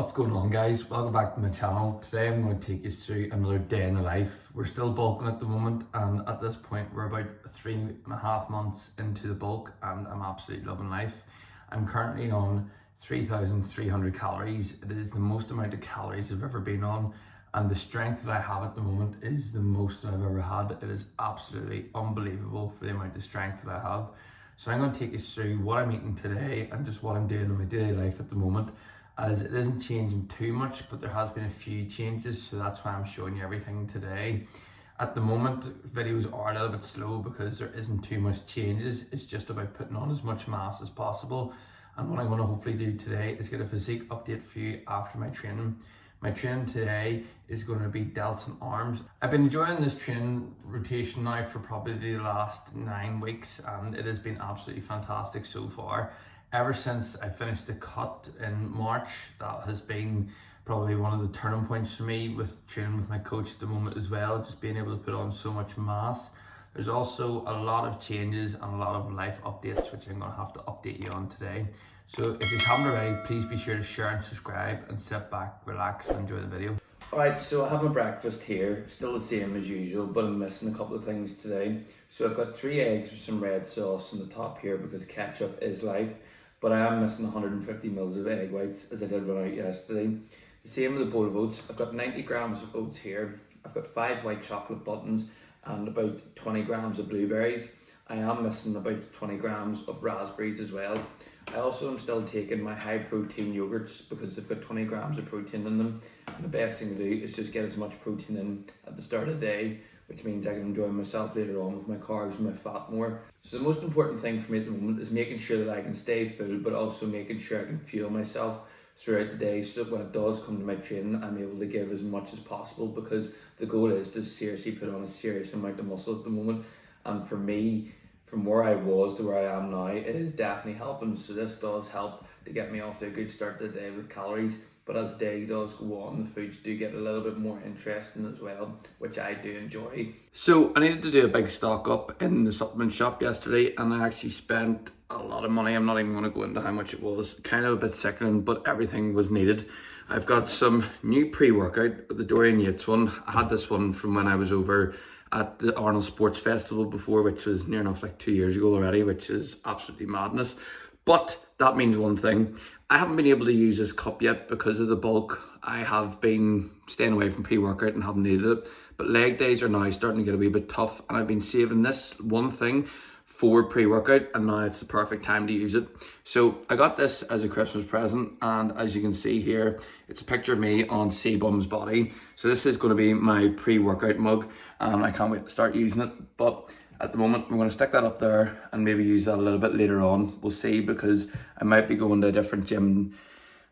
What's going on, guys? Welcome back to my channel. Today I'm going to take you through another day in the life. We're still bulking at the moment, and at this point we're about 3.5 months into the bulk, and I'm absolutely loving life. I'm currently on 3,300 calories. It is the most amount of calories I've ever been on, and the strength that I have at the moment is the most that I've ever had. It is absolutely unbelievable for the amount of strength that I have. So I'm going to take you through what I'm eating today and just what I'm doing in my daily life at the moment, as it isn't changing too much, but there has been a few changes, so that's why I'm showing you everything today. At the moment, videos are a little bit slow because there isn't too much changes. It's just about putting on as much mass as possible. And what I'm going to hopefully do today is get a physique update for you after my training. My training today is going to be delts and arms. I've been enjoying this training rotation now for probably the last 9 weeks, and it has been absolutely fantastic so far. Ever since I finished the cut in March, that has been probably one of the turning points for me with training with my coach at the moment as well, just being able to put on so much mass. There's also a lot of changes and a lot of life updates which I'm going to have to update you on today. So if you haven't already, please be sure to share and subscribe, and sit back, relax and enjoy the video. Alright, so I have my breakfast here, still the same as usual, but I'm missing a couple of things today. So I've got 3 eggs with some red sauce on the top here because ketchup is life. But I am missing 150 mils of egg whites as I did run out yesterday. The same with a bowl of oats. I've got 90 grams of oats here. I've got 5 white chocolate buttons and about 20 grams of blueberries. I am missing about 20 grams of raspberries as well. I also am still taking my high protein yogurts because they've got 20 grams of protein in them. And the best thing to do is just get as much protein in at the start of the day, which means I can enjoy myself later on with my carbs and my fat more. So the most important thing for me at the moment is making sure that I can stay full, but also making sure I can fuel myself throughout the day, so that when it does come to my training, I'm able to give as much as possible, because the goal is to seriously put on a serious amount of muscle at the moment. And for me, from where I was to where I am now, it is definitely helping. So this does help to get me off to a good start to the day with calories. But as the day does go on, the foods do get a little bit more interesting as well, which I do enjoy. So I needed to do a big stock up in the supplement shop yesterday, and I actually spent a lot of money. I'm not even going to go into how much it was. Kind of a bit sickening, but everything was needed. I've got some new pre-workout, the Dorian Yates one. I had this one from when I was over at the Arnold Sports Festival before, which was near enough like 2 years ago already, which is absolutely madness. But that means one thing. I haven't been able to use this cup yet because of the bulk. I have been staying away from pre-workout and haven't needed it. But leg days are now starting to get a wee bit tough, and I've been saving this one thing for pre-workout, and now it's the perfect time to use it. So I got this as a Christmas present, and as you can see here, it's a picture of me on Sebum's body. So this is going to be my pre-workout mug, and I can't wait to start using it. But at the moment, we're going to stick that up there and maybe use that a little bit later on. We'll see, because I might be going to a different gym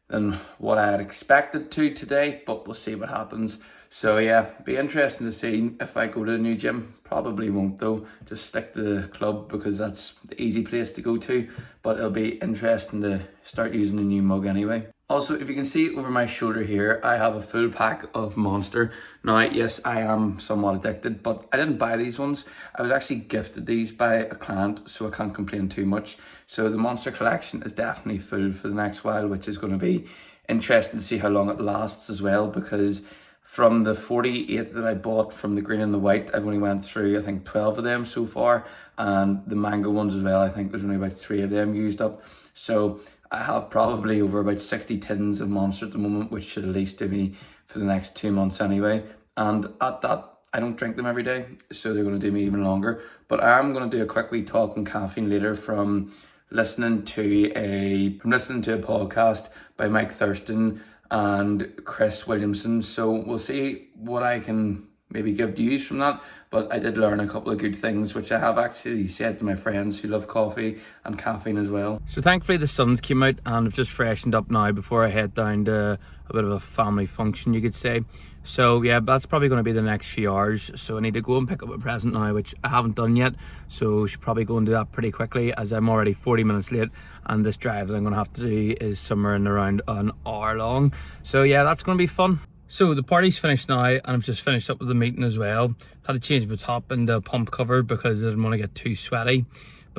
than what I had expected to today, but we'll see what happens. So yeah, be interesting to see if I go to the new gym. Probably won't though, just stick to the club because that's the easy place to go to, but it'll be interesting to start using the new mug anyway. Also, if you can see over my shoulder here, I have a full pack of Monster. Now, yes, I am somewhat addicted, but I didn't buy these ones. I was actually gifted these by a client, so I can't complain too much. So the Monster collection is definitely full for the next while, which is going to be interesting to see how long it lasts as well, because from the 48 that I bought from the green and the white, I've only went through, I think, 12 of them so far. And the mango ones as well, I think there's only about 3 of them used up. So I have probably over about 60 tins of Monster at the moment, which should at least do me for the next 2 months anyway. And at that, I don't drink them every day, so they're going to do me even longer. But I am going to do a quick wee talk on caffeine later from listening to a podcast by Mike Thurston and Chris Williamson. So we'll see what I can maybe give to you from that. But I did learn a couple of good things, which I have actually said to my friends who love coffee and caffeine as well. So thankfully the sun's came out, and I've just freshened up now before I head down to a bit of a family function, you could say. So yeah, that's probably going to be the next few hours. So I need to go and pick up a present now, which I haven't done yet. So I should probably go and do that pretty quickly, as I'm already 40 minutes late, and this drive that I'm going to have to do is somewhere in around an hour long. So yeah, that's going to be fun. So the party's finished now, and I've just finished up with the meeting as well. Had to change my top into a pump cover because I didn't want to get too sweaty.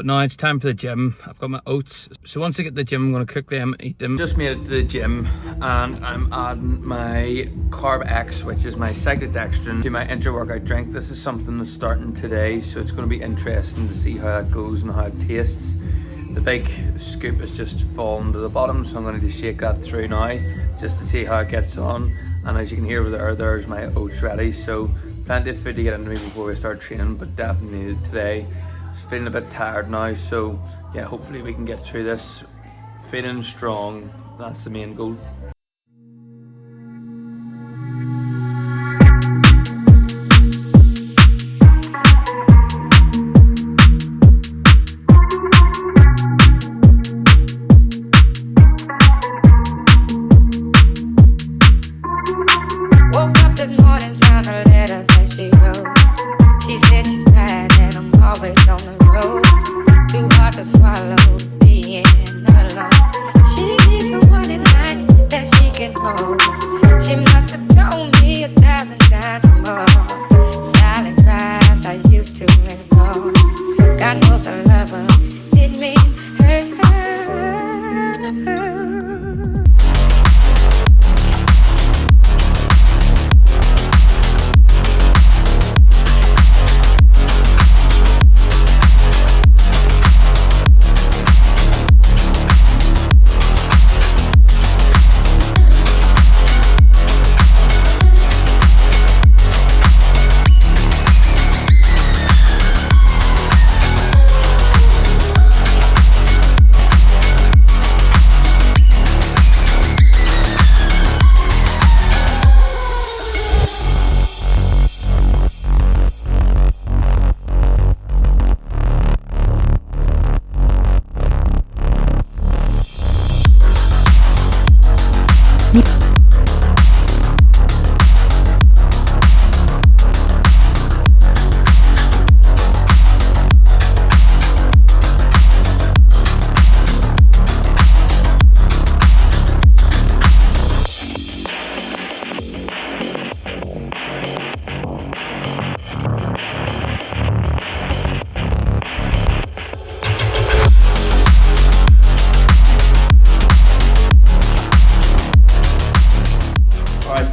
But now it's time for the gym. I've got my oats. So once I get to the gym, I'm going to cook them, eat them. Just made it to the gym and I'm adding my Carb X, which is my cyclodextrin, to my intra-workout drink. This is something that's starting today, so it's going to be interesting to see how it goes and how it tastes. The big scoop has just fallen to the bottom, so I'm going to just shake that through now just to see how it gets on. And as you can hear over there's my oats ready. So plenty of food to get into me before we start training, but definitely needed today. Feeling a bit tired now, so yeah, hopefully we can get through this feeling strong. That's the main goal. Woke up this morning, found a letter that she wrote. She said she's tired and I'm always on the road. Too hard to swallow being alone. She needs someone at night that she can hold. She must have told me 1,000 times more. Silent cries I used to ignore. God knows I love her, didn't mean her.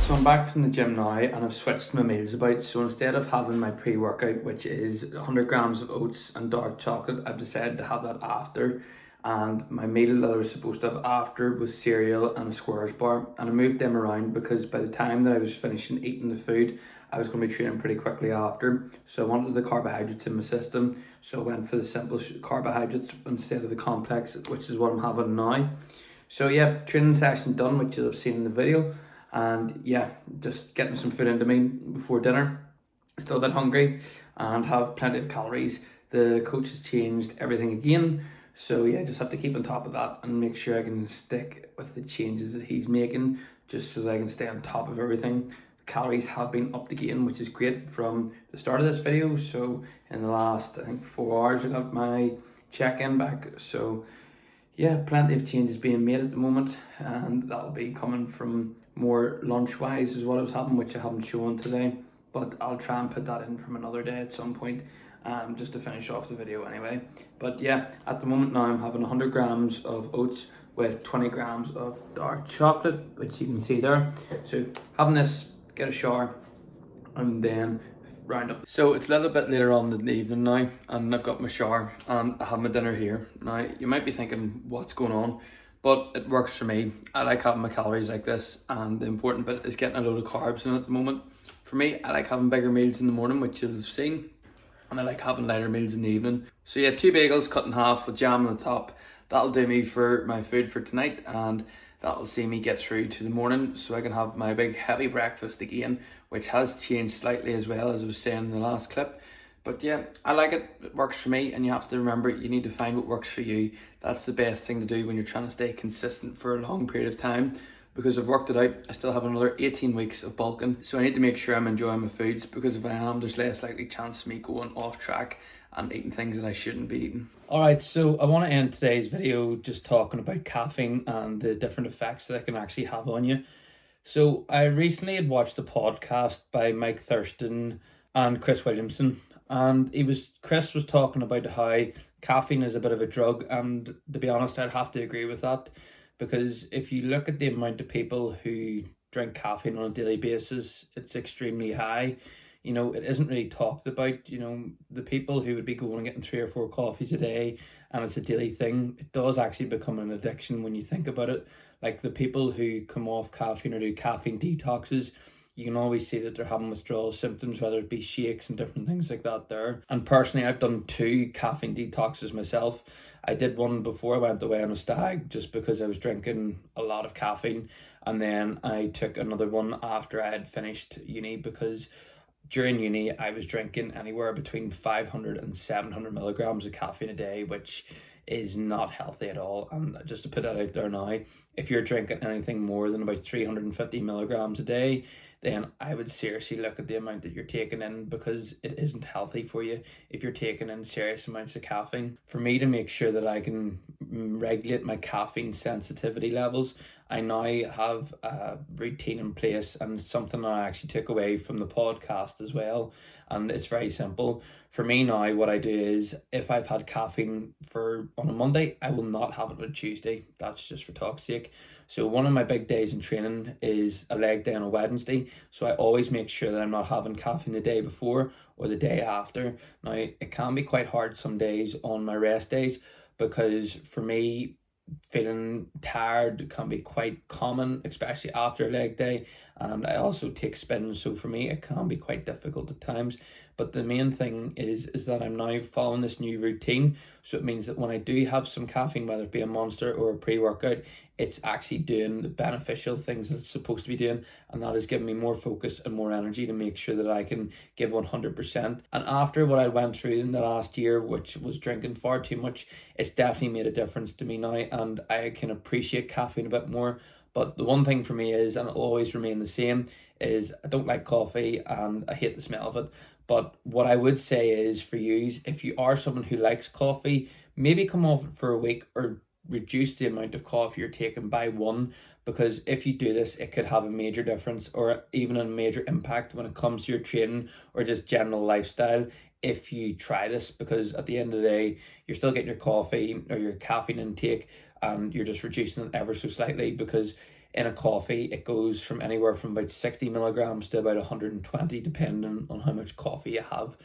So I'm back from the gym now and I've switched my meals about. So instead of having my pre-workout, which is 100 grams of oats and dark chocolate, I've decided to have that after. And my meal that I was supposed to have after was cereal and a Squares bar. And I moved them around because by the time that I was finishing eating the food, I was going to be training pretty quickly after. So I wanted the carbohydrates in my system. So I went for the simple carbohydrates instead of the complex, which is what I'm having now. So yeah, training session done, which you've seen in the video. And yeah, just getting some food into me before dinner. Still a bit hungry and have plenty of calories. The coach has changed everything again, so yeah, just have to keep on top of that and make sure I can stick with the changes that he's making, just so that I can stay on top of everything. The calories have been upped again, which is great from the start of this video. So in the last, I think, 4 hours I got my check-in back. So yeah, plenty of changes being made at the moment, and that'll be coming from more lunch-wise is what was happening, which I haven't shown today, but I'll try and put that in from another day at some point, just to finish off the video anyway. But yeah, at the moment now I'm having 100 grams of oats with 20 grams of dark chocolate, which you can see there. So having this, get a shower, and then round up. So it's a little bit later on in the evening now, and I've got my shower and I have my dinner here. Now you might be thinking, what's going on? But it works for me. I like having my calories like this, and the important bit is getting a load of carbs in at the moment. For me, I like having bigger meals in the morning, which you'll have seen, and I like having lighter meals in the evening. So yeah, 2 bagels cut in half with jam on the top. That'll do me for my food for tonight, and that'll see me get through to the morning so I can have my big heavy breakfast again, which has changed slightly as well, as I was saying in the last clip. But yeah, I like it. It works for me, and you have to remember, you need to find what works for you. That's the best thing to do when you're trying to stay consistent for a long period of time. Because I've worked it out, I still have another 18 weeks of bulking. So I need to make sure I'm enjoying my foods, because if I am, there's less likely chance of me going off track and eating things that I shouldn't be eating. Alright, so I want to end today's video just talking about caffeine and the different effects that it can actually have on you. So I recently had watched a podcast by Mike Thurston and Chris Williamson, and Chris was talking about how Caffeine is a bit of a drug, and to be honest, I'd have to agree with that, because if you look at the amount of people who drink caffeine on a daily basis, it's extremely high. You know, it isn't really talked about. You know, the people who would be going and getting 3 or 4 coffees a day and it's a daily thing, it does actually become an addiction when you think about it. Like the people who come off caffeine or do caffeine detoxes, you can always see that they're having withdrawal symptoms, whether it be shakes and different things like that there. And personally, I've done 2 caffeine detoxes myself. I did one before I went away on a stag just because I was drinking a lot of caffeine. And then I took another one after I had finished uni, because during uni I was drinking anywhere between 500 and 700 milligrams of caffeine a day, which is not healthy at all. And just to put that out there now, if you're drinking anything more than about 350 milligrams a day, then I would seriously look at the amount that you're taking in, because it isn't healthy for you if you're taking in serious amounts of caffeine. For me to make sure that I can regulate my caffeine sensitivity levels, I now have a routine in place, and something that I actually took away from the podcast as well. And it's very simple. For me now, what I do is, if I've had caffeine on a Monday, I will not have it on a Tuesday. That's just for talk's sake. So one of my big days in training is a leg day on a Wednesday. So I always make sure that I'm not having caffeine the day before or the day after. Now, it can be quite hard some days on my rest days, because for me, feeling tired can be quite common, especially after a leg day. And I also take spins, so for me it can be quite difficult at times. But the main thing is that I'm now following this new routine, so it means that when I do have some caffeine, whether it be a Monster or a pre-workout, it's actually doing the beneficial things that it's supposed to be doing, and that is giving me more focus and more energy to make sure that I can give 100%. And after what I went through in the last year, which was drinking far too much, it's definitely made a difference to me now, and I can appreciate caffeine a bit more. But the one thing for me is, and it'll always remain the same, is I don't like coffee and I hate the smell of it. But what I would say is, for you, if you are someone who likes coffee, maybe come off it for a week, or reduce the amount of coffee you're taking by 1, because if you do this, it could have a major difference, or even a major impact when it comes to your training or just general lifestyle, if you try this. Because at the end of the day, you're still getting your coffee or your caffeine intake, and you're just reducing it ever so slightly, because in a coffee it goes from anywhere from about 60 milligrams to about 120, depending on how much coffee you have.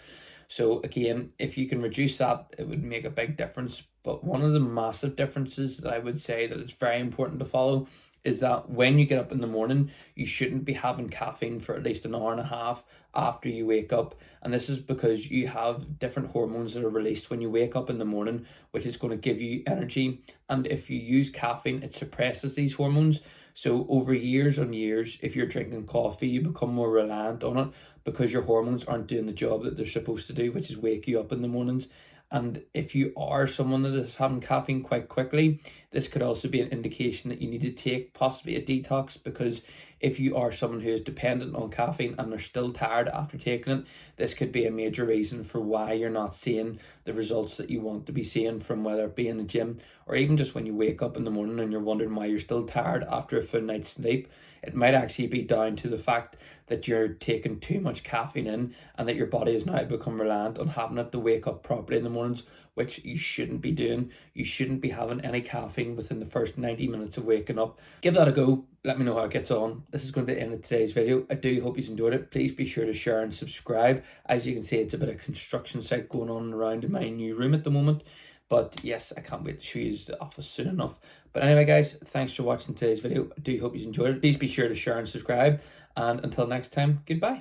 So again, if you can reduce that, it would make a big difference. But one of the massive differences that I would say that it's very important to follow is that when you get up in the morning, you shouldn't be having caffeine for at least an hour and a half after you wake up. And this is because you have different hormones that are released when you wake up in the morning, which is going to give you energy. And if you use caffeine, it suppresses these hormones. So over years and years, if you're drinking coffee, you become more reliant on it, because your hormones aren't doing the job that they're supposed to do, which is wake you up in the mornings. And if you are someone that is having caffeine quite quickly, this could also be an indication that you need to take possibly a detox, because if you are someone who is dependent on caffeine and they're still tired after taking it, this could be a major reason for why you're not seeing the results that you want to be seeing, from whether it be in the gym or even just when you wake up in the morning and you're wondering why you're still tired after a full night's sleep. It might actually be down to the fact that you're taking too much caffeine in, and that your body has now become reliant on having it to wake up properly in the mornings, which you shouldn't be doing. You shouldn't be having any caffeine within the first 90 minutes of waking up. Give that a go. Let me know how it gets on. This is going to be the end of today's video. I do hope you enjoyed it. Please be sure to share and subscribe. As you can see, it's a bit of construction site going on around in my new room at the moment. But yes, I can't wait to show you the office soon enough. But anyway, guys, thanks for watching today's video. I do hope you enjoyed it. Please be sure to share and subscribe. And until next time, goodbye.